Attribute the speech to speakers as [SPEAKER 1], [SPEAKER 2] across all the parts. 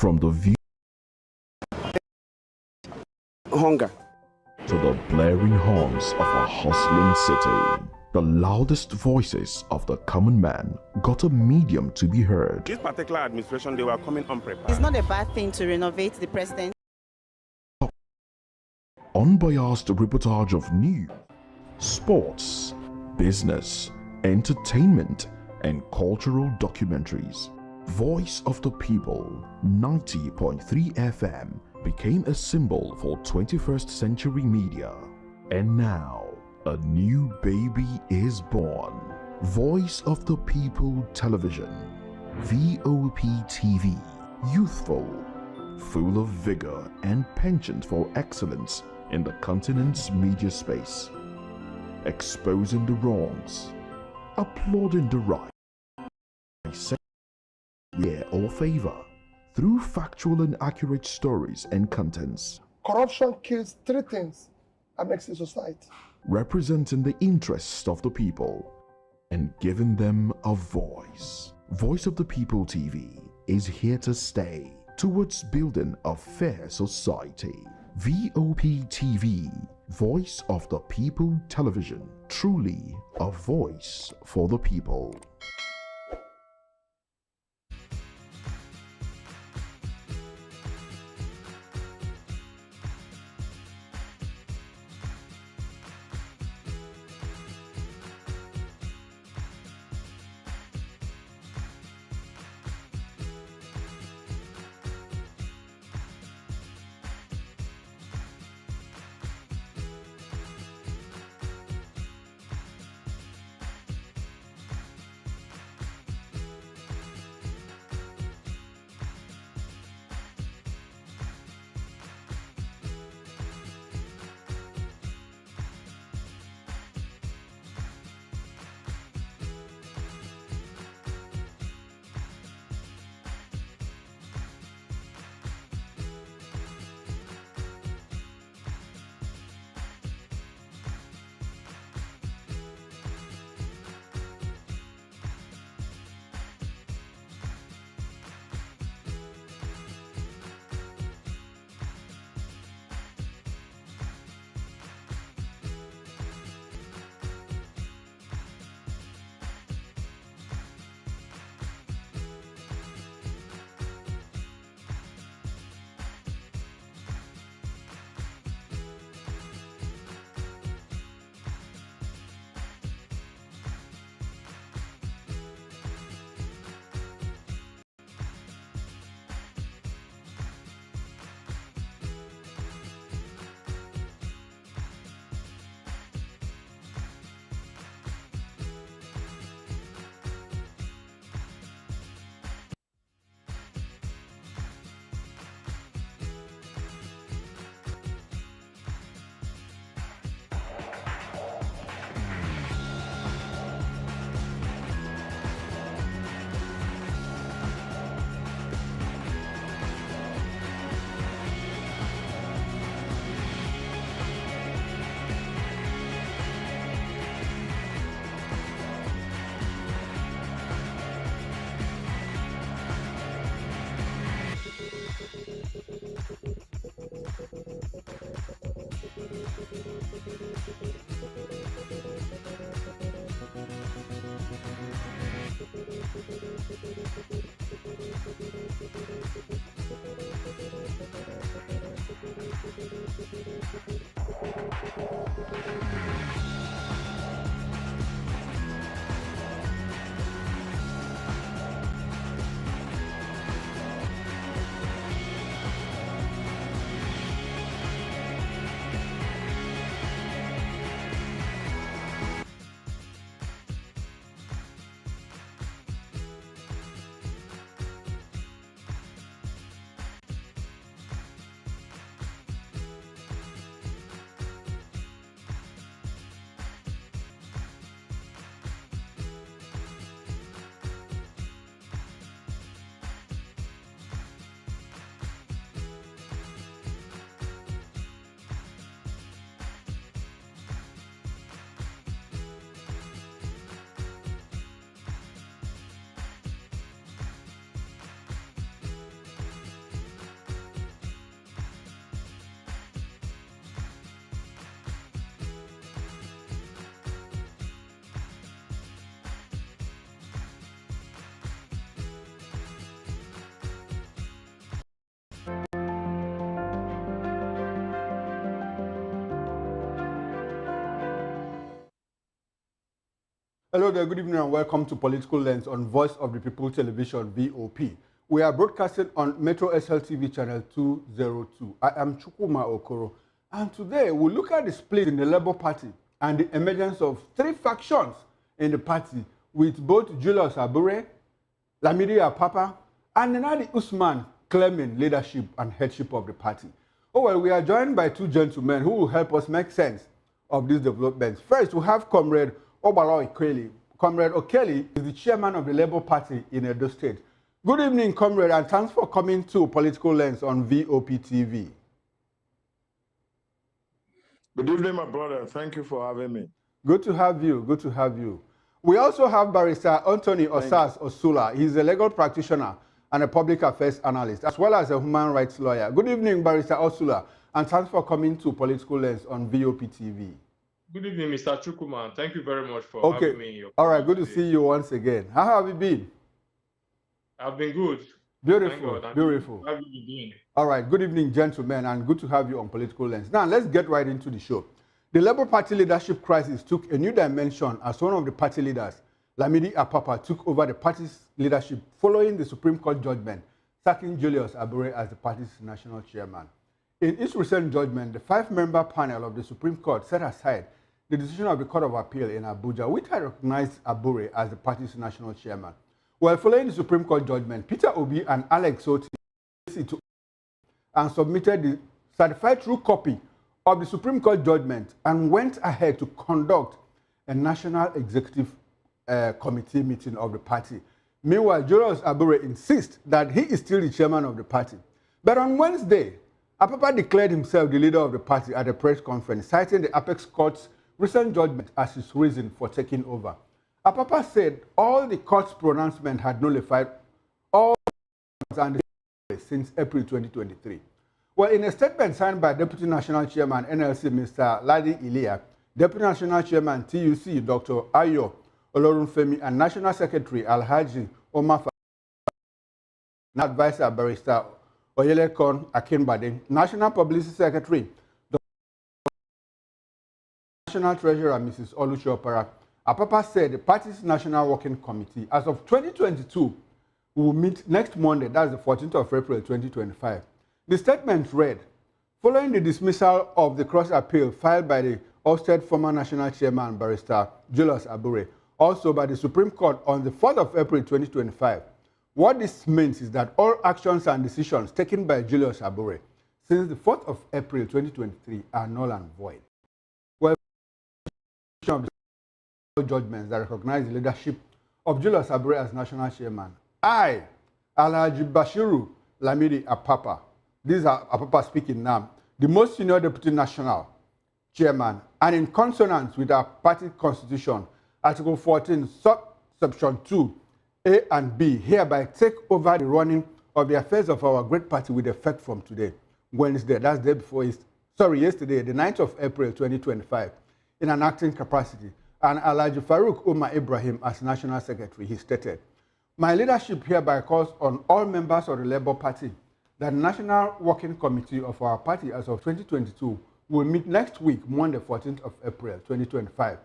[SPEAKER 1] From the view
[SPEAKER 2] hunger
[SPEAKER 1] to the blaring horns of a hustling city, the loudest voices of the common man got a medium to be heard.
[SPEAKER 2] this particular administration, they were coming unprepared.
[SPEAKER 3] It's not a bad thing to renovate the president.
[SPEAKER 1] Unbiased reportage of news, sports, business, entertainment, and cultural documentaries. Voice of the People 90.3 FM became a symbol for 21st century media. And now, a new baby is born. Voice of the People Television, VOP TV, youthful, full of vigor and penchant for excellence in the continent's media space, exposing the wrongs, applauding the right, yeah or favor, through factual and accurate stories and contents.
[SPEAKER 4] Corruption kills three things and makes a society.
[SPEAKER 1] Representing the interests of the people and giving them a voice. Voice of the People TV is here to stay towards building a fair society. VOP TV, Voice of the People Television, truly a voice for the people.
[SPEAKER 5] Hello there, good evening and welcome to Political Lens on Voice of the People Television, VOP. We are broadcasting on Metro SLTV channel 202. I am Chukuma Okoro, and today we'll look at the split in the Labour Party and the emergence of three factions in the party, with both Julius Abure, Lamidi Apapa, and Nadi Usman claiming leadership and headship of the party. Oh well, we are joined by two gentlemen who will help us make sense of these developments. First, we have Comrade Obalo Okeli. Comrade Okeli is the chairman of the Labour Party in Edo State. Good evening, Comrade, and thanks for coming to Political Lens on VOP TV.
[SPEAKER 6] Good evening, my brother. Thank you for having me.
[SPEAKER 5] Good to have you. Good to have you. We also have Barrister Anthony Osas Osula. He's a legal practitioner and a public affairs analyst, as well as a human rights lawyer. Good evening, Barrister Osula, and thanks for coming to Political Lens on VOP TV.
[SPEAKER 7] Good evening, Mr. Chukuma. Thank you very much for having me in your
[SPEAKER 5] All right, good to see you once again. How have you been?
[SPEAKER 7] I've been good.
[SPEAKER 5] Beautiful, beautiful.
[SPEAKER 7] How have you been doing?
[SPEAKER 5] All right, good evening, gentlemen, and good to have you on Political Lens. Now, let's get right into the show. The Labour Party leadership crisis took a new dimension as one of the party leaders, Lamidi Apapa, took over the party's leadership following the Supreme Court judgment, sacking Julius Abure as the party's national chairman. In its recent judgment, the five-member panel of the Supreme Court set aside the decision of the Court of Appeal in Abuja, which had recognized Abure as the party's national chairman. Well, following the Supreme Court judgment, Peter Obi and Alex Oti and submitted the certified true copy of the Supreme Court judgment and went ahead to conduct a national executive committee meeting of the party. Meanwhile, Julius Abure insists that he is still the chairman of the party. But on Wednesday, Apapa declared himself the leader of the party at a press conference, citing the Apex Court's recent judgment as his reason for taking over. Apapa said all the court's pronouncement had nullified all and since April 2023. Well, in a statement signed by Deputy National Chairman NLC Mr. Ladi Ilia, Deputy National Chairman TUC Dr. Ayo Olorunfemi, and National Secretary Alhaji Omar Advisor Barrister Oyelekon Akinbade, National Publicity Secretary National Treasurer Mrs. Oluchi Opara, Apapa said the party's National Working Committee, as of 2022, will meet next Monday, that's the 14th of April 2025. The statement read, following the dismissal of the cross appeal filed by the ousted former National Chairman Barrister Julius Abure, also by the Supreme Court on the 4th of April 2025, what this means is that all actions and decisions taken by Julius Abure since the 4th of April 2023 are null and void. Well, judgments that recognize the leadership of Julius Abure as national chairman. I, Alhaji Bashiru Lamidi Apapa, these are Apapa speaking now, the most senior deputy national chairman, and in consonance with our party constitution, Article 14, subsection 2, A and B, hereby take over the running of the affairs of our great party with effect from today, Wednesday, that's the day before, yesterday, the 9th of April 2025, in an acting capacity, and Alhaji Farouk Umar Ibrahim as National Secretary. He stated, my leadership hereby calls on all members of the Labour Party that the National Working Committee of our party as of 2022 will meet next week, Monday, 14th of April 2025,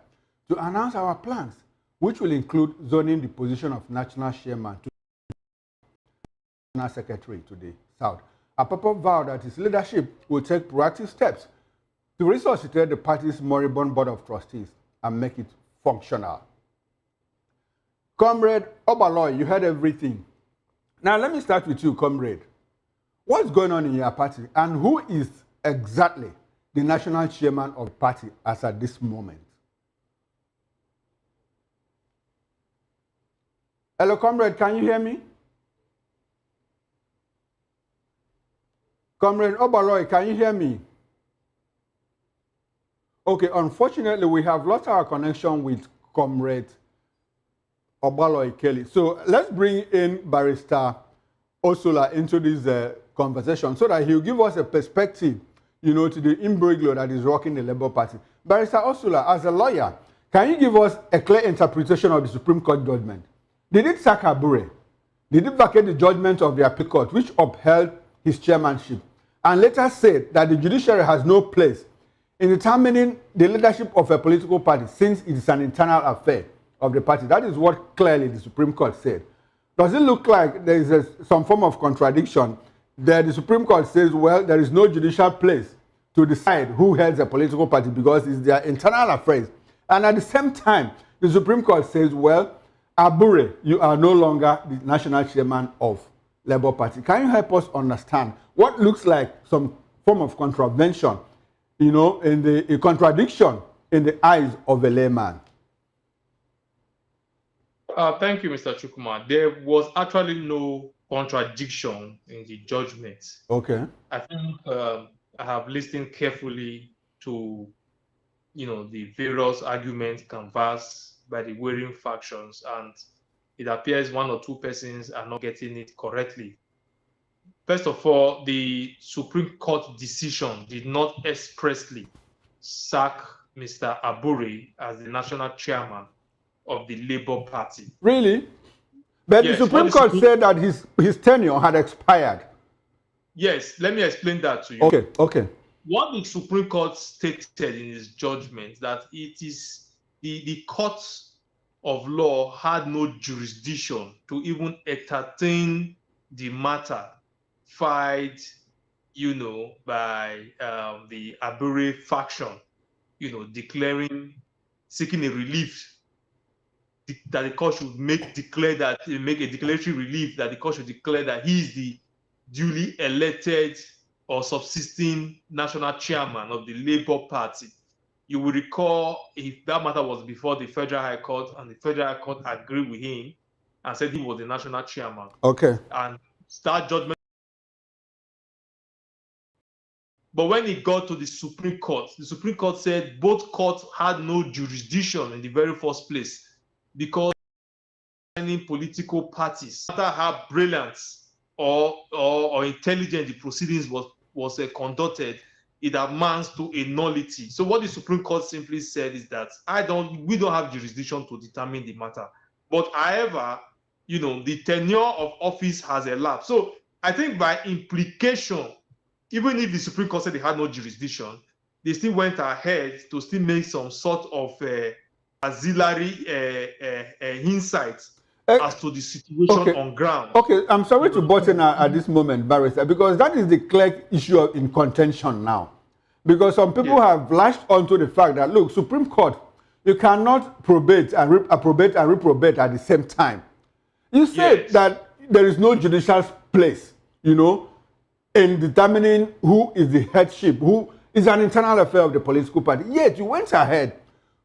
[SPEAKER 5] to announce our plans, which will include zoning the position of National Chairman to National Secretary to the South. Apapa vowed that his leadership will take proactive steps to resuscitate the party's moribund board of trustees and make it functional. Comrade Obaloy, you heard everything. Now let me start with you, comrade. What's going on in your party, and who is exactly the national chairman of the party as at this moment? Hello, comrade, can you hear me? Comrade Obaloy, can you hear me? Okay, unfortunately, we have lost our connection with Comrade Obaloy Kelly. So let's bring in Barrister Osula into this conversation so that he'll give us a perspective, you know, to the imbroglio that is rocking the Labour Party. Barrister Osula, as a lawyer, can you give us a clear interpretation of the Supreme Court judgment? Did it sack Abure? Did it vacate the judgment of the Appeal Court, which upheld his chairmanship, and later said that the judiciary has no place in determining the leadership of a political party since it is an internal affair of the party. That is what clearly the Supreme Court said. Does it look like there is some form of contradiction that the Supreme Court says, well, there is no judicial place to decide who heads a political party because it's their internal affairs. And at the same time, the Supreme Court says, well, Abure, you are no longer the national chairman of Labour Party. Can you help us understand what looks like some form of contravention, in a contradiction in the eyes of a layman?
[SPEAKER 7] Thank you, Mr. Chukuma. There was actually no contradiction in the judgment.
[SPEAKER 5] Okay.
[SPEAKER 7] I think I have listened carefully to, the various arguments canvassed by the warring factions, and it appears one or two persons are not getting it correctly. First of all, the Supreme Court decision did not expressly sack Mr. Abure as the national chairman of the Labour Party.
[SPEAKER 5] Really? But yes, the Supreme Court said that his tenure had expired.
[SPEAKER 7] Yes, let me explain that to you.
[SPEAKER 5] Okay.
[SPEAKER 7] What the Supreme Court stated in its judgment that it is the courts of law had no jurisdiction to even entertain the matter filed, by the Abure faction, seeking a relief that the court should make a declaratory relief that the court should declare that he is the duly elected or subsisting national chairman of the Labour Party. You will recall if that matter was before the Federal High Court, and the Federal High Court agreed with him and said he was the national chairman.
[SPEAKER 5] Okay.
[SPEAKER 7] And that judgment. But when it got to the Supreme Court said both courts had no jurisdiction in the very first place because any political parties, no matter how brilliant or intelligent the proceedings was conducted, it amounts to a nullity. So what the Supreme Court simply said is that we don't have jurisdiction to determine the matter. But however, the tenure of office has elapsed. So I think by implication, even if the Supreme Court said they had no jurisdiction, they still went ahead to still make some sort of auxiliary insights as to the situation on ground. Okay,
[SPEAKER 5] I'm sorry to butt in at this moment, Barrister, because that is the clear issue in contention now. Because some people have latched onto the fact that, look, Supreme Court, you cannot probate and reprobate at the same time. You said that there is no judicial place, in determining who is the headship, who is an internal affair of the political party. Yet you went ahead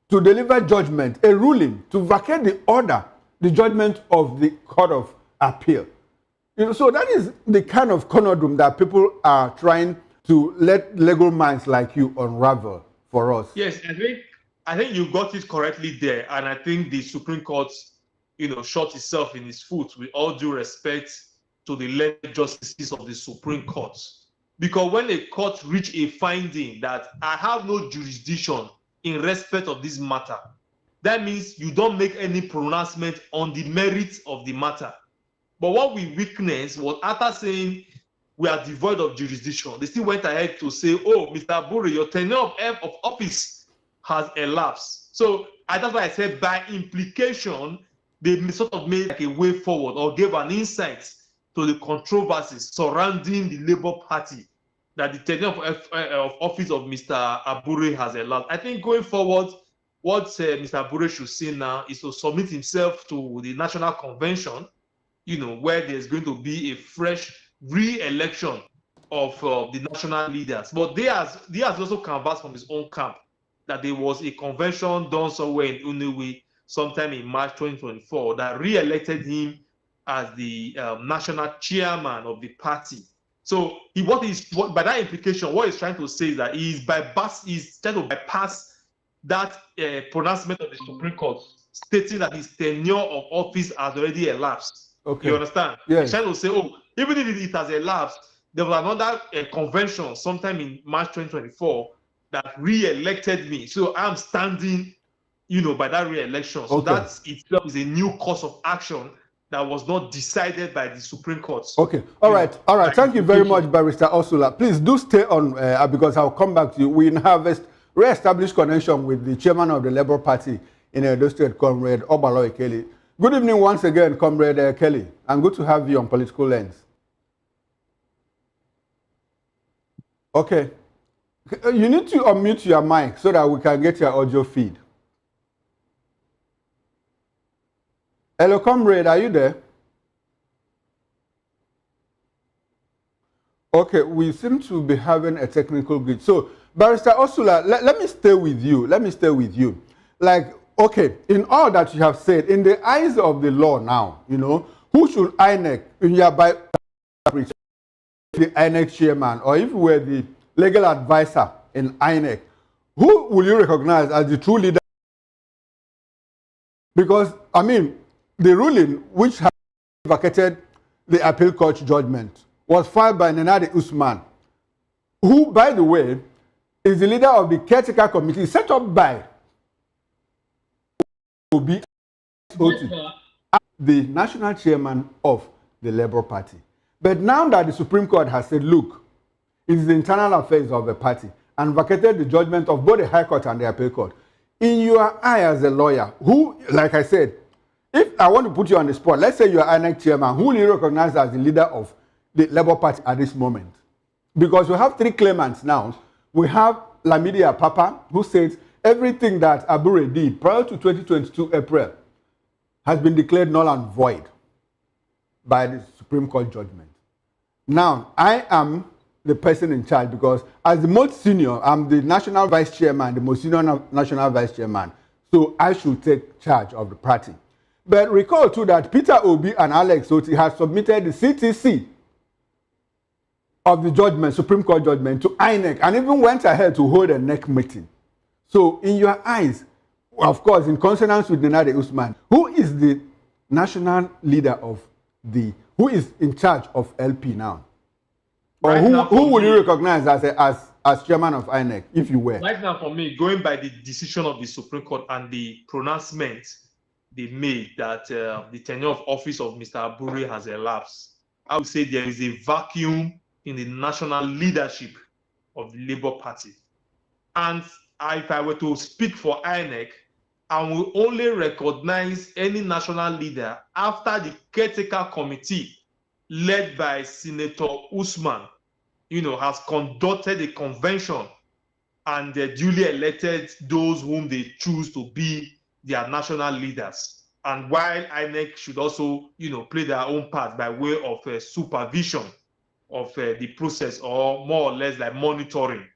[SPEAKER 5] to deliver judgment, a ruling, to vacate the order, the judgment of the Court of Appeal. So that is the kind of conundrum that people are trying to let legal minds like you unravel for us.
[SPEAKER 7] Yes, I think you got it correctly there, and I think the Supreme Court, shot itself in its foot with all due respect to the learned justices of the Supreme Court. Because when a court reach a finding that I have no jurisdiction in respect of this matter, that means you don't make any pronouncement on the merits of the matter. But what we witnessed was after saying we are devoid of jurisdiction, they still went ahead to say, oh, Mr. Abure, your tenure of office has elapsed. So that's why I said by implication, they sort of made like a way forward or gave an insight to the controversies surrounding the Labour Party that the tenure of office of Mr. Abure has elapsed. I think going forward, what Mr. Abure should see now is to submit himself to the National Convention, where there's going to be a fresh re-election of the national leaders. But they has also canvassed from his own camp that there was a convention done somewhere in Unewe sometime in March 2024 that re-elected him as the national chairman of the party. So by that implication, what he's trying to say is that he's trying to bypass that pronouncement of the Supreme Court stating that his tenure of office has already elapsed. Okay. You understand?
[SPEAKER 5] Yes.
[SPEAKER 7] He's trying to say, oh, even if it has elapsed, there was another convention sometime in March 2024 that re-elected me. So I'm standing, by that re-election. So that itself is a new course of action that was not decided by the Supreme Court.
[SPEAKER 5] Okay. All right. Thank you very much, Barrister Ursula. Please do stay on because I'll come back to you. We have re-established connection with the chairman of the Labour Party in Edo State, Comrade Obaloy Kelly. Good evening once again, Comrade Kelly, and good to have you on Political Lens. Okay, you need to unmute your mic so that we can get your audio feed. Hello, Comrade, are you there? Okay, we seem to be having a technical glitch. So, Barrister Ursula, let me stay with you. Let me stay with you. Like, okay, in all that you have said, in the eyes of the law now, you know, who should INEC, in your the INEC chairman, or if you were the legal advisor in INEC, who will you recognize as the true leader? Because, I mean, the ruling which has vacated the appeal court judgment was filed by Nenadi Usman, who, by the way, is the leader of the caretaker committee set up by the national chairman of the Labour Party. But now that the Supreme Court has said, look, it is the internal affairs of the party and vacated the judgment of both the High Court and the Appeal Court, in your eye as a lawyer, who, like I said, if I want to put you on the spot, let's say you are INEC chairman, who will you recognize as the leader of the Labour Party at this moment? Because we have three claimants now. We have Lamidi Apapa, who says everything that Abure did prior to 2022 April has been declared null and void by the Supreme Court judgment. Now, I am the person in charge because as the most senior, I'm the national vice chairman, the most senior national vice chairman. So I should take charge of the party. But recall too that Peter Obi and Alex Oti have submitted the CTC of the judgment, Supreme Court judgment, to INEC and even went ahead to hold a NEC meeting. So in your eyes, of course, in consonance with Nenadi Usman, who is the national leader of who is in charge of LP now? Or
[SPEAKER 7] Right
[SPEAKER 5] who will you recognize as chairman of INEC, if you were?
[SPEAKER 7] Right now, for me, going by the decision of the Supreme Court and the pronouncement they made that the tenure of office of Mr. Abure has elapsed, I would say there is a vacuum in the national leadership of the Labour Party. And if I were to speak for INEC, I will only recognize any national leader after the caretaker committee led by Senator Usman, has conducted a convention and duly elected those whom they choose to be their national leaders. And while INEC should also, play their own part by way of supervision of the process, or more or less like monitoring.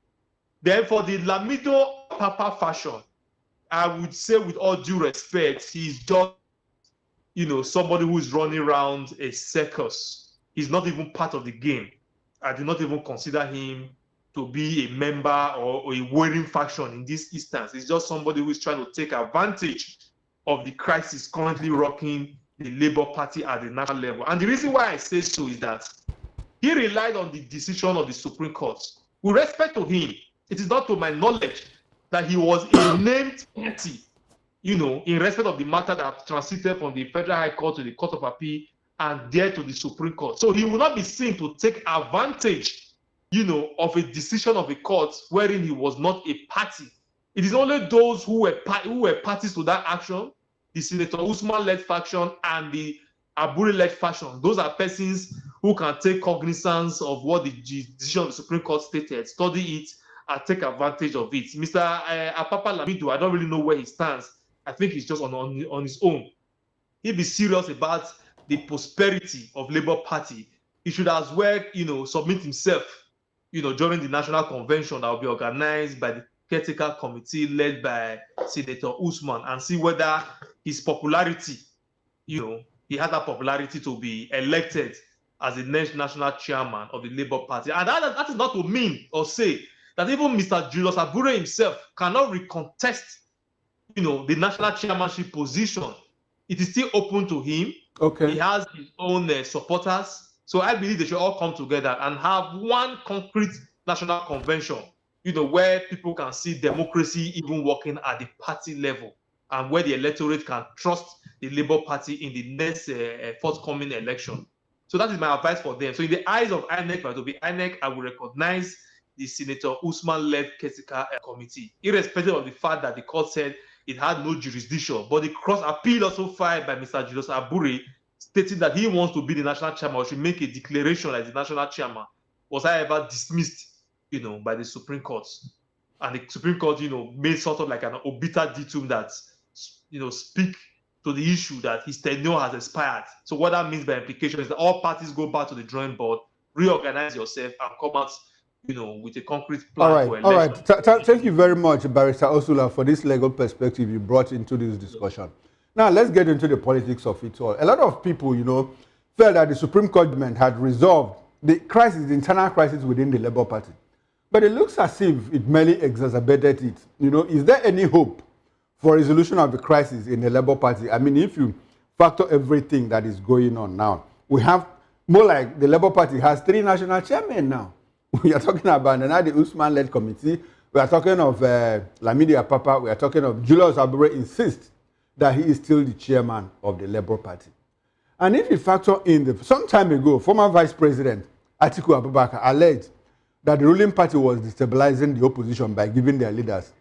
[SPEAKER 7] Then for the Lamido Papa fashion, I would say with all due respect, he's just, somebody who is running around a circus. He's not even part of the game. I do not even consider him to be a member or a winning faction in this instance. He's just somebody who is trying to take advantage of the crisis currently rocking the Labour Party at the national level. And the reason why I say so is that he relied on the decision of the Supreme Court. With respect to him, it is not to my knowledge that he was a named party, in respect of the matter that transited from the Federal High Court to the Court of Appeal and there to the Supreme Court. So he will not be seen to take advantage, of a decision of a court wherein he was not a party. It is only those who were parties to that action, the Senator Usman-led faction and the Abure-led faction. Those are persons who can take cognizance of what the decision of the Supreme Court stated, study it, and take advantage of it. Mr. Apapa Lamido, I don't really know where he stands. I think he's just on his own. He'd be serious about the prosperity of Labour Party. He should as well, submit himself, during the national convention that will be organized by the caretaker committee led by Senator Usman, and see whether his popularity, he had that popularity to be elected as the next national chairman of the Labour Party. And that is not to mean or say that even Mr. Julius Abure himself cannot recontest, the national chairmanship position. It is still open to him.
[SPEAKER 5] Okay.
[SPEAKER 7] He has his own supporters. So I believe they should all come together and have one concrete national convention, where people can see democracy even working at the party level, and where the electorate can trust the Labour Party in the next forthcoming election. So that is my advice for them. So in the eyes of INEC, to be INEC, I will recognize the Senator Usman-led caretaker committee, irrespective of the fact that the court said it had no jurisdiction. But the cross appeal also filed by Mr. Julius Abure, stating that he wants to be the national chairman or should make a declaration as the national chairman, was however dismissed, by the Supreme Court. And the Supreme Court, made sort of like an obiter dictum that, speak to the issue that his tenure has expired. So what that means by implication is that all parties go back to the drawing board, reorganize yourself, and come out, with a concrete plan for election.
[SPEAKER 5] All right. Thank you very much, Barrister Osula, for this legal perspective you brought into this discussion. Now, let's get into the politics of it all. A lot of people, felt that the Supreme Court judgment had resolved the crisis, the internal crisis within the Labour Party. But it looks as if it merely exacerbated it. Is there any hope for resolution of the crisis in the Labour Party? I mean, if you factor everything that is going on now, we have more like the Labour Party has 3 national chairmen now. We are talking about the Usman-led committee. We are talking of Lamidi Apapa. We are talking of Julius Abure insists that he is still the chairman of the Labour Party. And if you factor in some time ago, former Vice President Atiku Abubakar alleged that the ruling party was destabilizing the opposition by giving their leaders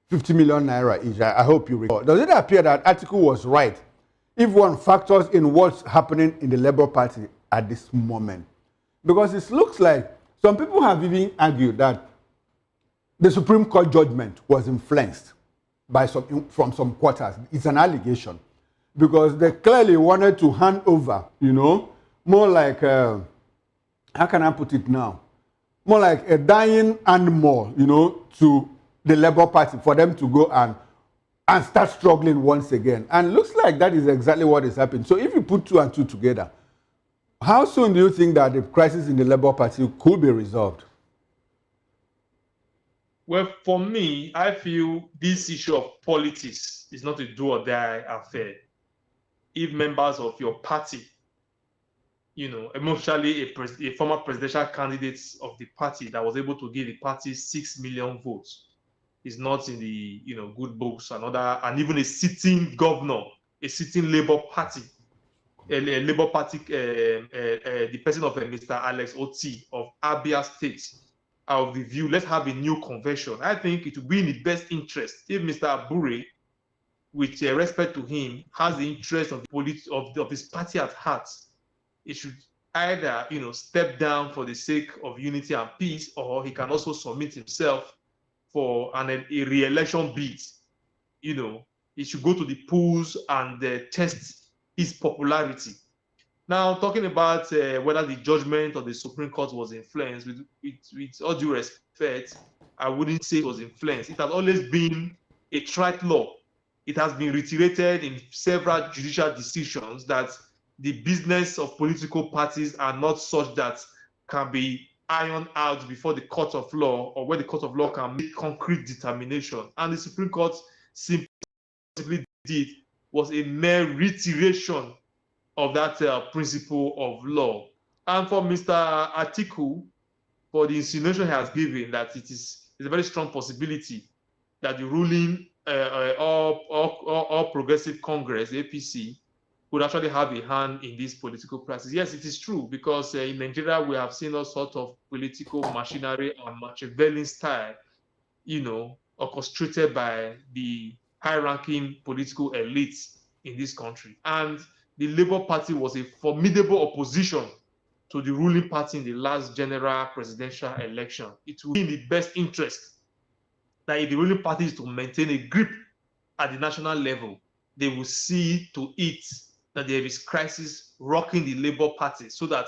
[SPEAKER 5] 50 million naira each. I hope you recall. Does it appear that Atiku was right if one factors in what's happening in the Labour Party at this moment? Because it looks like some people have even argued that the Supreme Court judgment was influenced by from some quarters. It's an allegation because they clearly wanted to hand over, more like, how can I put it now? More like a dying animal, to the Labour Party for them to go and start struggling once again. And looks like that is exactly what is happening. So if you put 2 and 2 together, how soon do you think that the crisis in the Labour Party could be resolved?
[SPEAKER 7] Well, for me, I feel this issue of politics is not a do or die affair. If members of your party, emotionally a former presidential candidate of the party that was able to give the party 6 million votes is not in the good books, and even a sitting governor, a sitting Labour Party, the person of Mr. Alex Oti of Abia State, of the view, let's have a new convention. I think it would be in the best interest if Mr. Abure, with respect to him, has the interest of of his party at heart. It should either step down for the sake of unity and peace, or he can also submit himself for a re-election bid. He should go to the polls and test his popularity. Now, talking about whether the judgment of the Supreme Court was influenced, with all due respect, I wouldn't say it was influenced. It has always been a trite law. It has been reiterated in several judicial decisions that the business of political parties are not such that can be ironed out before the court of law, or where the court of law can make concrete determination. And the Supreme Court simply did was a mere reiteration of that principle of law. And for Mr. Atiku, for the insinuation he has given that it's a very strong possibility that the ruling All Progressive Congress, APC, would actually have a hand in this political crisis. Yes, it is true, because in Nigeria we have seen all sorts of political machinery and Machiavellian style, orchestrated by the high-ranking political elites in this country. And the Labour Party was a formidable opposition to the ruling party in the last general presidential election. It will be in the best interest that if the ruling party is to maintain a grip at the national level, they will see to it that there is crisis rocking the Labour Party, so that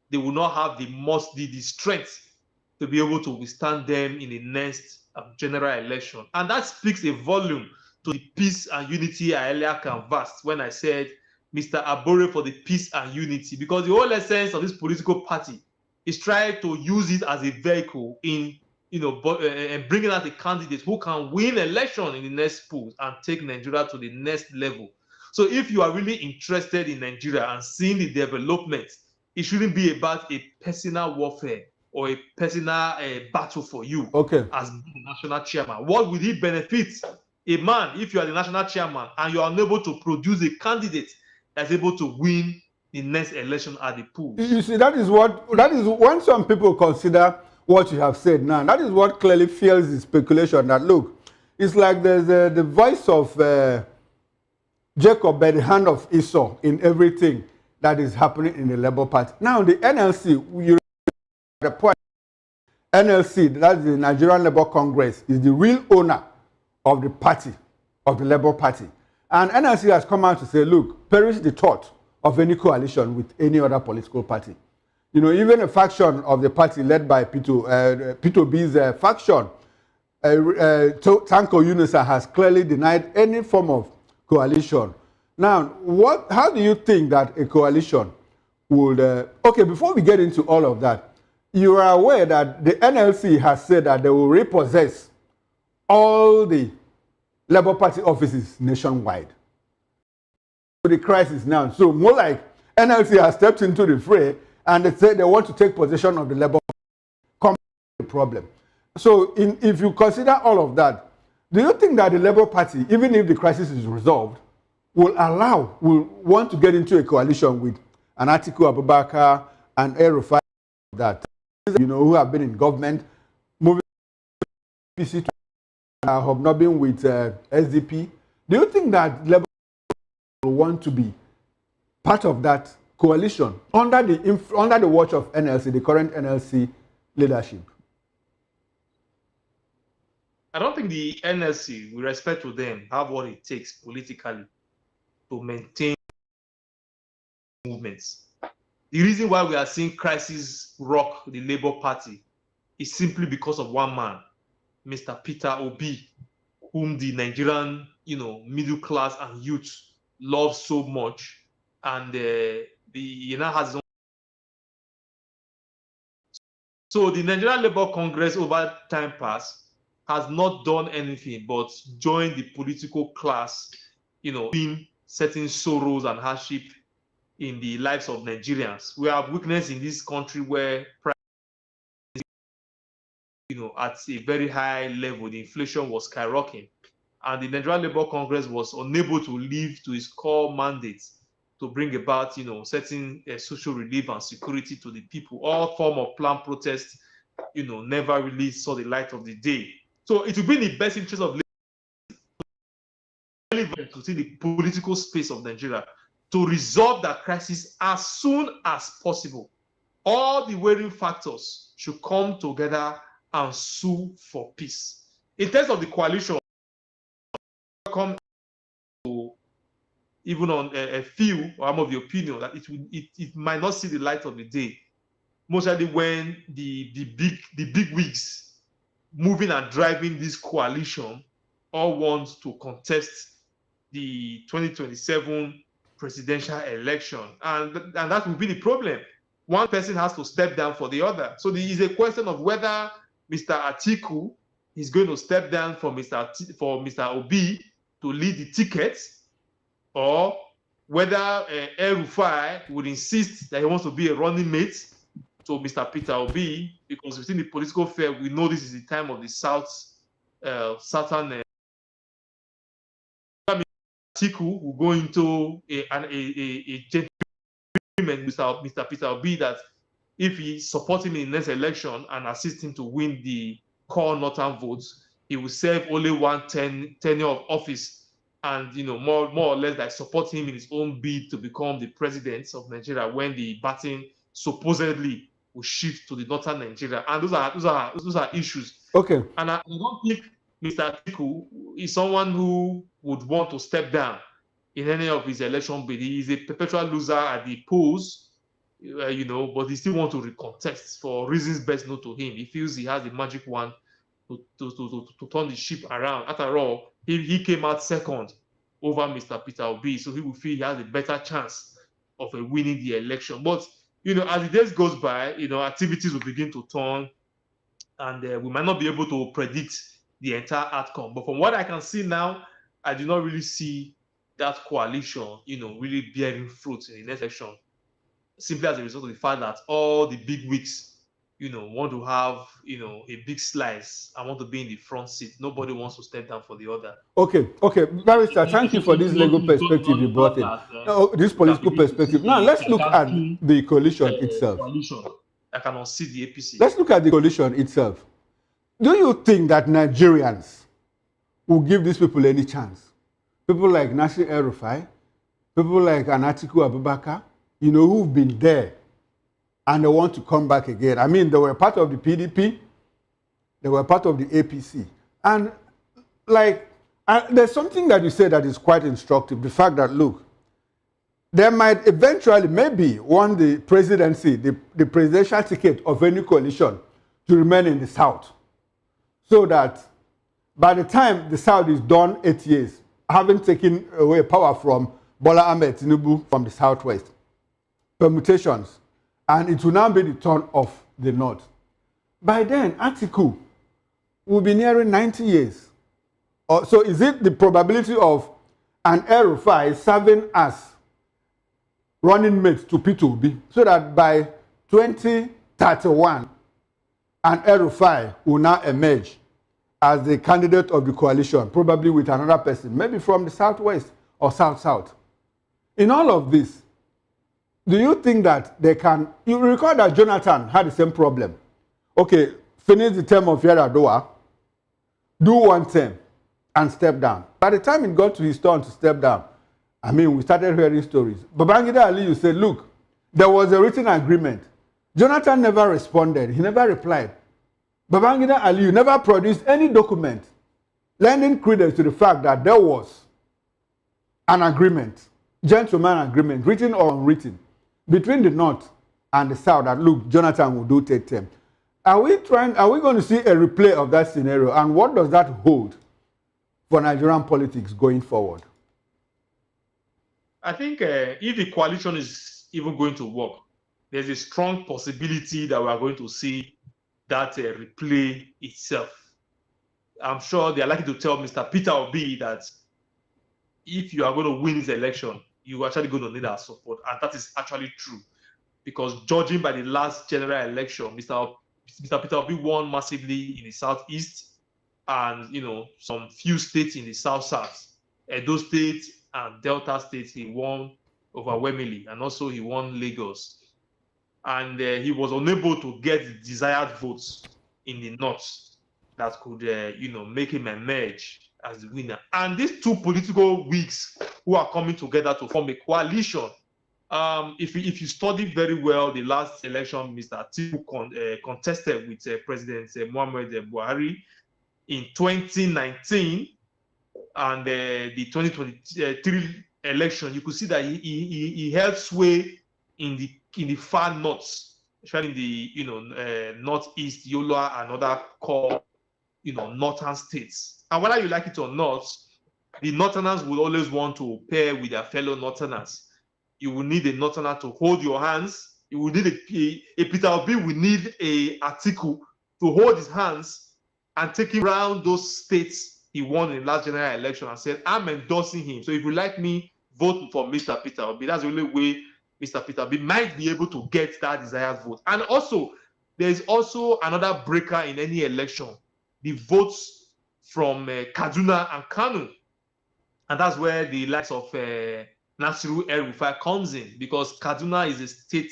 [SPEAKER 7] they will not have the strength to be able to withstand them in the next general election. And that speaks a volume to the peace and unity I earlier canvassed when I said Mr. Abure for the peace and unity, because the whole essence of this political party is trying to use it as a vehicle in and bringing out a candidate who can win election in the next polls and take Nigeria to the next level. So if you are really interested in Nigeria and seeing the development, it shouldn't be about a personal warfare or a personal battle for you as the national chairman. What will it benefit a man if you are the national chairman and you are unable to produce a candidate that's able to win the next election at the polls?
[SPEAKER 5] You see, that is when some people consider what you have said now. That is what clearly fuels the speculation that, look, It's like there's the voice of Jacob by the hand of Esau in everything that is happening in the Labour Party. Now, the NLC, you the point, NLC, that's the Nigerian Labour Congress, is the real owner of the party, of the Labour Party. And NLC has come out to say, look, perish the thought of any coalition with any other political party. You know, even a faction of the party led by Peter B's faction, Tanko Yunusa has clearly denied any form of coalition. Now, how do you think that a coalition would... okay, before we get into all of that, you are aware that the NLC has said that they will repossess all the Labour Party offices nationwide. The crisis now. So more like NLC has stepped into the fray and they say they want to take possession of the Labour Party. The problem. So if you consider all of that, do you think that the Labour Party, even if the crisis is resolved, will want to get into a coalition with an Atiku Abubakar and El-Rufai that, you know, who have been in government, moving APC to have not been with SDP? Do you think that Labour will want to be part of that coalition under the watch of NLC, the current NLC leadership?
[SPEAKER 7] I don't think the NLC, with respect to them, have what it takes politically to maintain movements. The reason why we are seeing crisis rock the Labour Party is simply because of one man, Mr. Peter Obi, whom the Nigerian, you know, middle class and youth love so much, and he now has his own. So the Nigerian Labour Congress over time past has not done anything but join the political class, you know, in certain sorrows and hardship in the lives of Nigerians. We have witnessed in this country where, you know, at a very high level, the inflation was skyrocketing, and the Nigerian Labour Congress was unable to live to its core mandate to bring about, you know, certain social relief and security to the people. All form of planned protest, you know, never really saw the light of the day. So it will be in the best interest of to see the political space of Nigeria to resolve that crisis as soon as possible. All the varying factors should come together and sue for peace. In terms of the coalition, come to even on a few, or I'm of the opinion that it might not see the light of the day, mostly when the big wigs moving and driving this coalition all want to contest the 2027 presidential election, and that will be the problem. One person has to step down for the other. So there is a question of whether Mr. Atiku is going to step down for Mr. Obi to lead the ticket, or whether El-Rufai would insist that he wants to be a running mate to Mr. Peter Obi, because within the political fair, we know this is the time of the Southern Atiku will go into a agreement with Mr. Peter Obi that if he supports him in the next election and assists him to win the core northern votes, he will serve only one tenure of office, and, you know, more or less like support him in his own bid to become the president of Nigeria when the baton supposedly will shift to the northern Nigeria. And those are issues.
[SPEAKER 5] Okay.
[SPEAKER 7] And I don't think Mr. Atiku is someone who would want to step down in any of his election bid. He is a perpetual loser at the polls, you know, but he still wants to recontest for reasons best known to him. He feels he has the magic wand to turn the ship around. After all, he came out second over Mr. Peter Obi, so he will feel he has a better chance of winning the election. But, you know, as the days goes by, you know, activities will begin to turn, and we might not be able to predict the entire outcome. But from what I can see now, I do not really see that coalition, you know, really bearing fruit in the next election, simply as a result of the fact that all the big wigs, you know, want to have, you know, a big slice. I want to be in the front seat. Nobody wants to step down for the other.
[SPEAKER 5] Okay, Barrister, thank you for this legal perspective you brought in. This political perspective. Now, let's look at the coalition itself.
[SPEAKER 7] I cannot see the APC.
[SPEAKER 5] Let's look at the coalition itself. Do you think that Nigerians will give these people any chance. People like Nasir El-Rufai, people like Atiku Abubakar, you know, who've been there and they want to come back again. I mean, they were part of the PDP, they were part of the APC. And like, there's something that you said that is quite instructive. The fact that, look, there might eventually, maybe, want the presidency, the presidential ticket of any coalition to remain in the South. So that by the time the South is done 8 years, having taken away power from Bola Ahmed Tinubu from the Southwest, permutations, and it will now be the turn of the North. By then, Atiku will be nearing 90 years. So is it the probability of an El-Rufai serving as running mate to P2B so that by 2031, an El-Rufai will now emerge as the candidate of the coalition, probably with another person, maybe from the Southwest or South-South. In all of this, do you think that they can... You recall that Jonathan had the same problem. Okay, finish the term of Yar'Adua, do one term, and step down. By the time it got to his turn to step down, I mean, we started hearing stories. Babangida Aliyu said, look, there was a written agreement. Jonathan never responded. He never replied. Babangida Aliyu never produced any document lending credence to the fact that there was an agreement, gentleman agreement, written or unwritten, between the North and the South that, look, Jonathan will do take term. Are we going to see a replay of that scenario? And what does that hold for Nigerian politics going forward?
[SPEAKER 7] I think if the coalition is even going to work, there's a strong possibility that we are going to see that replay itself. I'm sure they are likely to tell Mr. Peter Obi that if you are going to win this election, you are actually going to need our support. And that is actually true. Because judging by the last general election, Mr. Peter Obi won massively in the Southeast and, you know, some few states in the South-South. Edo State and Delta State, he won overwhelmingly. And also he won Lagos. And he was unable to get the desired votes in the North that could, you know, make him emerge as the winner. And these two political whigs who are coming together to form a coalition, if you study very well the last election, Mr. Atiku contested with President Muhammad Buhari in 2019, and the 2023 election, you could see that he held sway in the far north, especially in the, you know, northeast, Yola and other core, you know, northern states. And whether you like it or not, the northerners will always want to pair with their fellow northerners. You will need a northerner to hold your hands. You will need a Peter Obi will need a Atiku to hold his hands and take him around those states he won in the last general election and said, I'm endorsing him. So if you like me, vote for Mr. Peter Obi. That's the only way Mr. Peter Obi might be able to get that desired vote. And also, there is also another breaker in any election, the votes from Kaduna and Kano. And that's where the likes of Nasiru El-Rufai comes in, because Kaduna is a state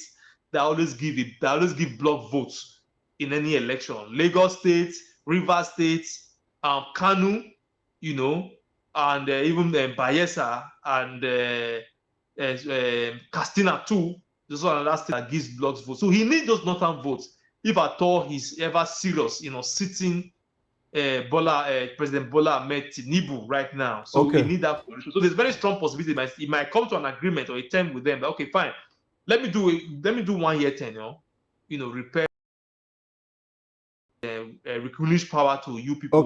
[SPEAKER 7] that always give block votes in any election. Lagos State, Rivers State, Kano, you know, and even Bayelsa and Katsina too. This one another state that gives blocks votes. So he needs those northern votes if at all he's ever serious, you know, sitting President Bola Ahmed Tinubu right now. So we need that coalition. So there's very strong possibility it might come to an agreement or a term with them. But okay, fine. Let me do 1 year tenure, you know, repair relinquish power to you people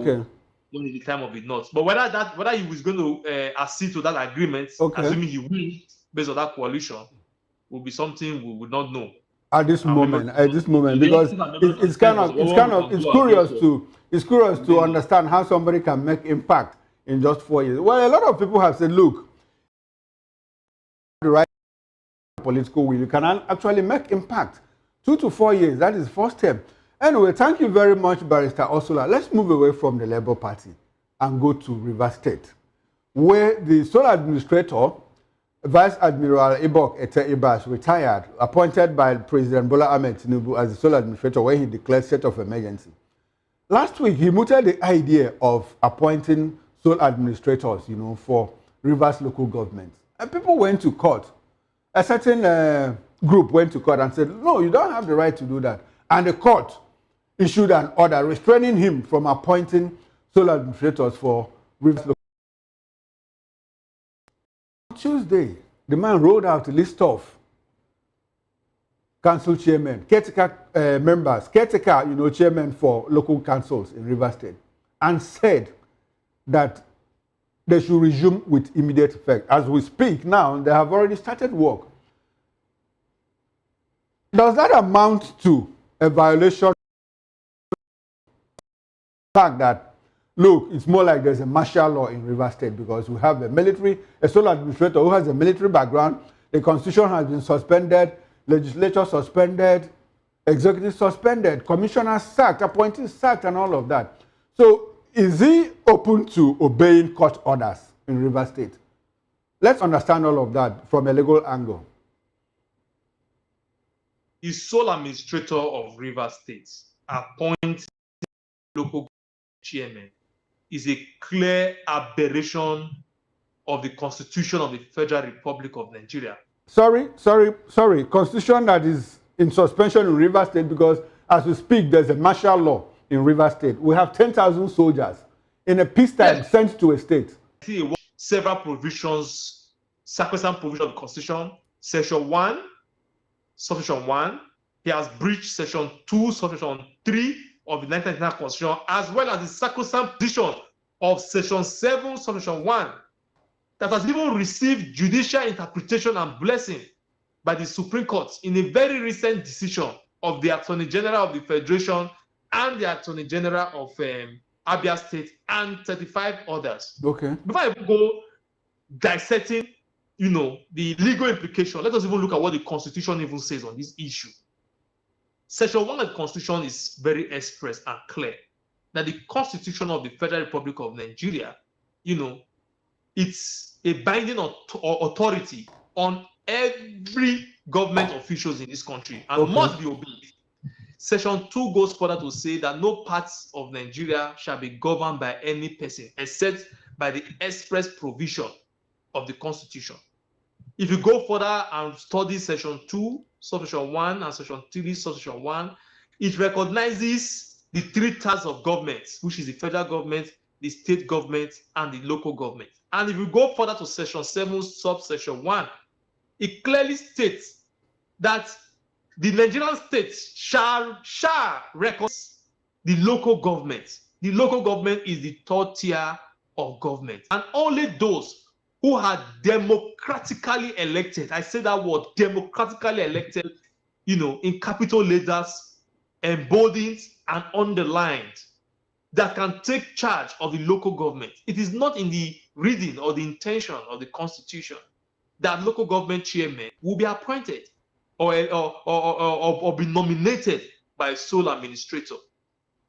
[SPEAKER 7] during the time of the North. But whether he was going to accede to that agreement, assuming he wins based on that coalition, will be something we would not know
[SPEAKER 5] at this moment. Because it's curious to understand how somebody can make impact in just 4 years. Well, a lot of people have said, look, the right political will, you can actually make impact. 2 to 4 years, that is first step. Anyway, thank you very much, Barrister Ursula. Let's move away from the Labour Party and go to Rivers State, where the sole administrator, Vice Admiral Ibok Ete-Ibas, retired, appointed by President Bola Ahmed Tinubu as the sole administrator when he declared state of emergency. Last week, he mooted the idea of appointing sole administrators, for Rivers local government. And people went to court. A certain group went to court and said, no, you don't have the right to do that. And the court issued an order restraining him from appointing sole administrators for Rivers local. On Tuesday, the man rolled out a list of council chairmen, caretaker members, caretaker, chairmen for local councils in Rivers State, and said that they should resume with immediate effect. As we speak now, they have already started work. Does that amount to a violation of the fact that, look, it's more like there's a martial law in Rivers State because we have a sole administrator who has a military background, the constitution has been suspended, legislature suspended, executive suspended, commissioners sacked, appointees sacked, and all of that. So is he open to obeying court orders in Rivers State? Let's understand all of that from a legal angle.
[SPEAKER 7] The sole administrator of Rivers State appoints local chairman is a clear aberration of the Constitution of the Federal Republic of Nigeria. Sorry.
[SPEAKER 5] Constitution that is in suspension in Rivers State because as we speak, there's a martial law in Rivers State. We have 10,000 soldiers in a peacetime sent to a state.
[SPEAKER 7] Several provisions, sacrosanct provision of the Constitution, Section 1, Subsection 1, he has breached Section 2, Subsection 3 of the 1999 Constitution, as well as the sacrosanct position of Section 7, Subsection 1, that has even received judicial interpretation and blessing by the Supreme Court in a very recent decision of the Attorney General of the Federation and the Attorney General of Abia State and 35 others.
[SPEAKER 5] Okay.
[SPEAKER 7] Before I go dissecting, the legal implication, let us even look at what the Constitution even says on this issue. Section 1 of the Constitution is very express and clear that the Constitution of the Federal Republic of Nigeria, it's a binding authority on every government officials in this country and must be obeyed. Section 2 goes further to say that no parts of Nigeria shall be governed by any person except by the express provision of the Constitution. If you go further and study Section 2, Subsection 1, and Section 3, Subsection 1, it recognizes the three tiers of government, which is the federal government, the state government, and the local government. And if you go further to Section 7, Subsection 1, it clearly states that the Nigerian state shall recognize the local government. The local government is the third tier of government. And only those who are democratically elected, I say that word, democratically elected, in capital letters, emboldened and underlined, that can take charge of the local government. It is not in the reading or the intention of the Constitution that local government chairmen will be appointed or be nominated by a sole administrator.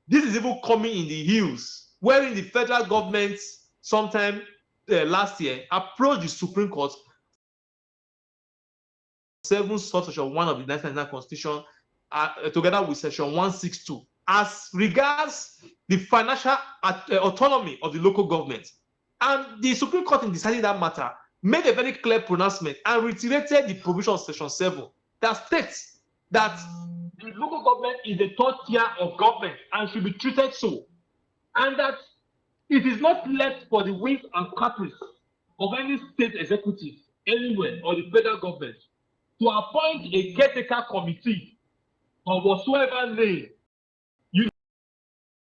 [SPEAKER 7] This is even coming in the heels, wherein the federal government sometime last year approached the Supreme Court 7 Subsection 1 of the 1999 Constitution together with Section 162 as regards the financial autonomy of the local government. And the Supreme Court, in deciding that matter, made a very clear pronouncement and reiterated the provision of Section 7 that states that the local government is the third tier of government and should be treated so, and that it is not left for the whims and caprice of any state executive anywhere or the federal government to appoint a caretaker committee or whatsoever name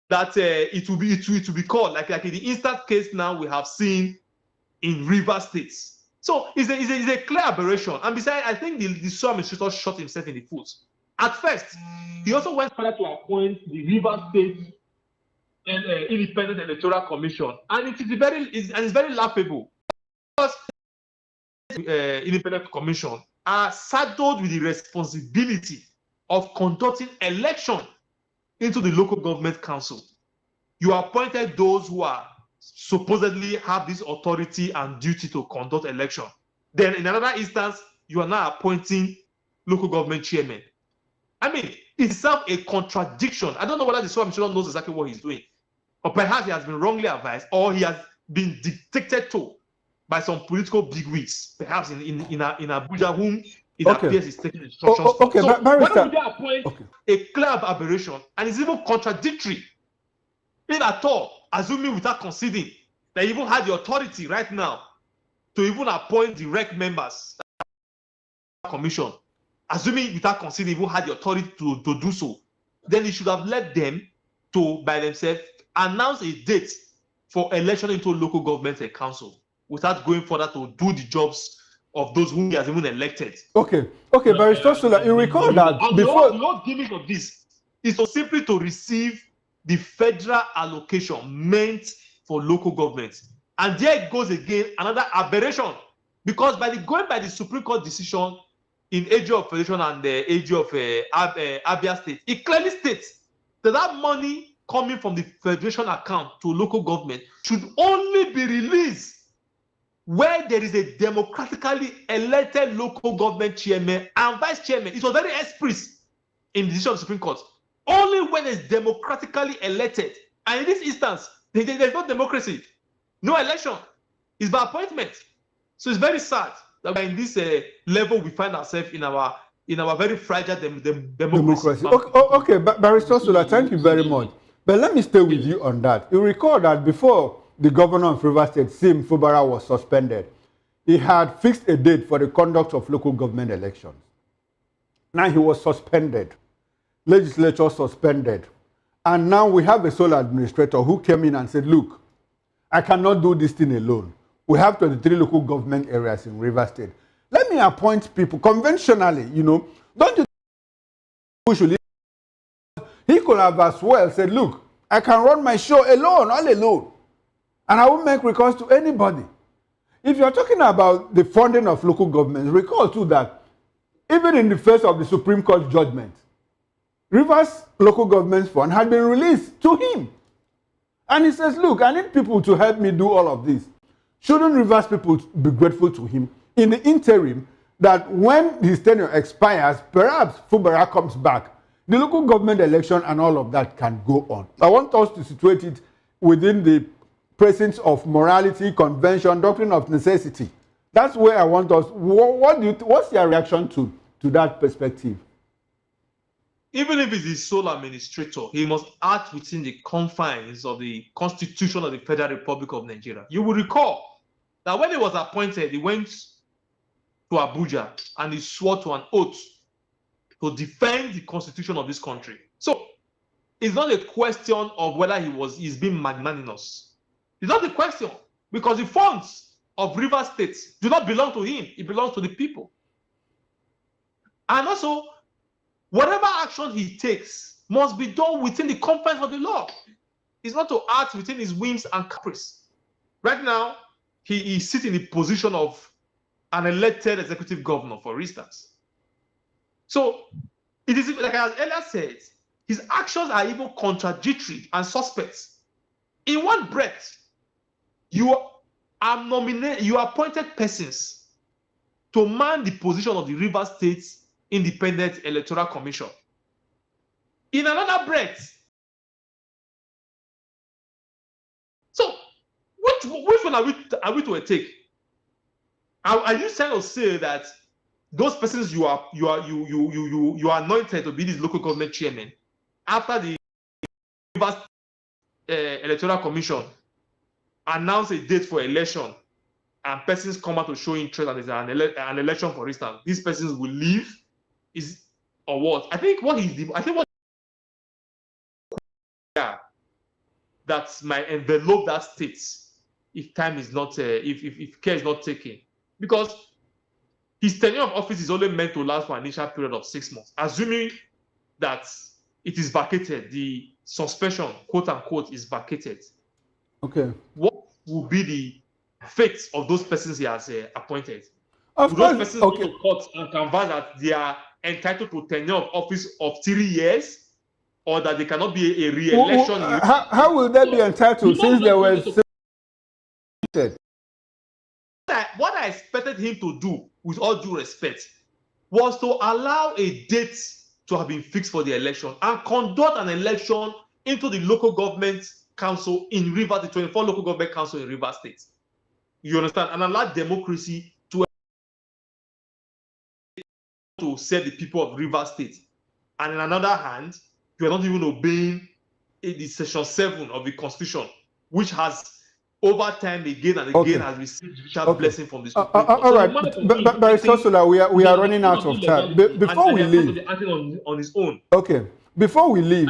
[SPEAKER 7] that it will be called, like in the instant case now we have seen in Rivers State. So it's a clear aberration. And besides, I think the sole administrator shot himself in the foot. At first, he also went further to appoint the Rivers State Independent Electoral Commission, and it's very laughable because Independent Commission are saddled with the responsibility of conducting election into the local government council. You appointed those who are supposedly have this authority and duty to conduct election. Then in another instance, you are now appointing local government chairmen. I mean, it's itself a contradiction. I don't know whether the sole administrator knows exactly what he's doing, or perhaps he has been wrongly advised, or he has been dictated to by some political bigwigs, perhaps in Abuja, whom it appears is taking instructions from.
[SPEAKER 5] Okay,
[SPEAKER 7] So why
[SPEAKER 5] Barrister,
[SPEAKER 7] don't we appoint a clear aberration, and it's even contradictory, if at all, assuming without conceding, they even had the authority right now to even appoint direct members of the commission, assuming without conceding, even had the authority to do so, then it should have led them to, by themselves, announce a date for election into local government and council without going further to do the jobs of those whom he has even elected.
[SPEAKER 5] Okay, Barrister Sula, you recall that before...
[SPEAKER 7] The whole gimmick of this is simply to receive the federal allocation meant for local governments. And there it goes again, another aberration, because going by the Supreme Court decision in AG of Federation and the AG of Abia State, it clearly states that that money coming from the federation account to local government should only be released where there is a democratically elected local government chairman and vice chairman. It was very express in the decision of the Supreme Court. Only when it's democratically elected. And in this instance, there's no democracy, no election. It's by appointment. So it's very sad that we're in this level we find ourselves in our very fragile democracy.
[SPEAKER 5] Okay, Barrister Sula, thank you very much. But let me stay with you on that. You recall that before the governor of Rivers State, Sim Fubara, was suspended, he had fixed a date for the conduct of local government elections. Now he was suspended, legislature suspended, and now we have a sole administrator who came in and said, look, I cannot do this thing alone. We have 23 local government areas in Rivers State. Let me appoint people conventionally, Don't you think he could have as well said, look, I can run my show alone, all alone, and I won't make recourse to anybody. If you're talking about the funding of local governments, recall too that even in the face of the Supreme Court judgment, Rivers Local Government Fund had been released to him. And he says, look, I need people to help me do all of this. Shouldn't Rivers people be grateful to him in the interim that when his tenure expires, perhaps Fubara comes back, the local government election and all of that can go on. I want us to situate it within the presence of morality, convention, doctrine of necessity. That's where I want us. What's your reaction to that perspective?
[SPEAKER 7] Even if he's the sole administrator, he must act within the confines of the Constitution of the Federal Republic of Nigeria. You will recall that when he was appointed, he went to Abuja and he swore to an oath to defend the Constitution of this country. So it's not a question of whether he's being magnanimous. It's not the question, because the funds of Rivers State do not belong to him. It belongs to the people. And also, whatever action he takes must be done within the confines of the law. It's not to act within his whims and caprice. Right now, he sits in the position of an elected executive governor, for instance. So, it is like I earlier said, his actions are even contradictory and suspect. In one breath, you appointed persons to man the position of the Rivers State Independent Electoral Commission. In another breath, so which one are we to take? Are you trying to say that those persons you are anointed to be these local government chairmen after the Rivers Electoral Commission announce a date for election and persons come out to show interest and there's an election, for instance, these persons will leave? Is or what? I think what that might envelope that state if time is not if care is not taken, because his tenure of office is only meant to last for an initial period of 6 months, assuming that it is vacated, the suspension, quote unquote, is vacated.
[SPEAKER 5] Okay.
[SPEAKER 7] What will be the fate of those persons he has appointed?
[SPEAKER 5] Of
[SPEAKER 7] Will
[SPEAKER 5] course,
[SPEAKER 7] those persons
[SPEAKER 5] okay.
[SPEAKER 7] go to court and canvass that they are entitled to tenure of office of 3 years, or that they cannot be a re-election?
[SPEAKER 5] How will they be entitled since they were said?
[SPEAKER 7] What I expected him to do, with all due respect, was to allow a date to have been fixed for the election and conduct an election into the local government council in Rivers, the 24 local government council in Rivers State. You understand? And allow democracy to serve the people of Rivers State. And in another hand, you are not even obeying the section 7 of the Constitution, which has over time again and again has received judicial blessing from the Supreme Court.
[SPEAKER 5] All right, but Sosola, we are running out of time. Before we leave,
[SPEAKER 7] on his own.
[SPEAKER 5] Okay. Before we leave,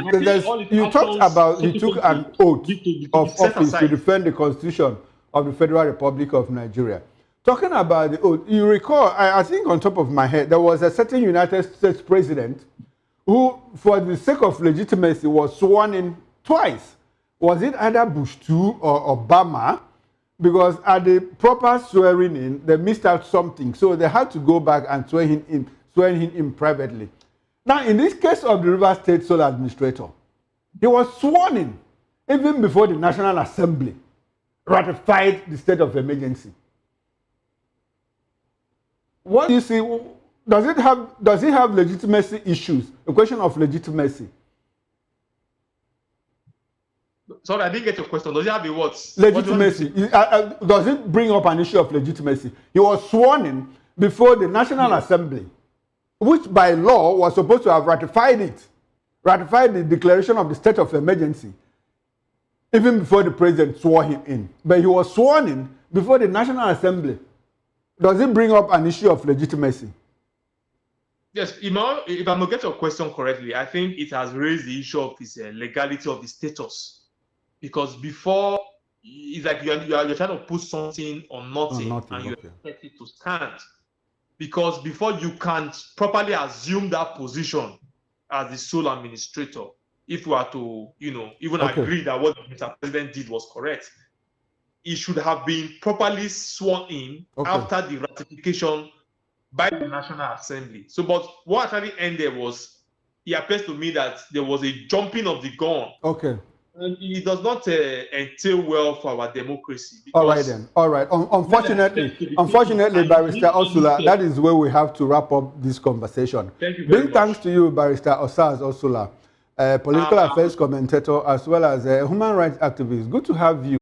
[SPEAKER 5] you talked about he took an oath of office to defend the Constitution of the Federal Republic of Nigeria. Talking about the oath, you recall, I think on top of my head, there was a certain United States president who, for the sake of legitimacy, was sworn in twice. Was it either Bush II or Obama? Because at the proper swearing in, they missed out something. So they had to go back and swear him in privately. Now, in this case of the River State Sole Administrator, he was sworn in even before the National Assembly ratified the state of emergency. What do you see? Does it have legitimacy issues? A question of legitimacy.
[SPEAKER 7] Sorry, I didn't get your question. Does it have a what?
[SPEAKER 5] Legitimacy. Does it bring up an issue of legitimacy? He was sworn in before the National Assembly, which by law was supposed to have ratified the declaration of the state of emergency, even before the president swore him in. But he was sworn in before the National Assembly. Does it bring up an issue of legitimacy?
[SPEAKER 7] Yes, if I'm going to get your question correctly, I think it has raised the issue of this legality of the status. Because before, it's like you're trying to put something on nothing and you expect it to stand. Because before you can't properly assume that position as the sole administrator, if we are to, even agree that what Mr. President did was correct, it should have been properly sworn in after the ratification by the National Assembly. So, but what actually ended was, it appears to me that there was a jumping of the gun.
[SPEAKER 5] Okay.
[SPEAKER 7] And it does not entail well for our democracy.
[SPEAKER 5] All right then. All right. Unfortunately, Barrister Ursula, that is where we have to wrap up this conversation.
[SPEAKER 7] Thank you very much.
[SPEAKER 5] Thanks to you, Barrister Osaz Ursula, a political affairs commentator as well as a human rights activist. Good to have you.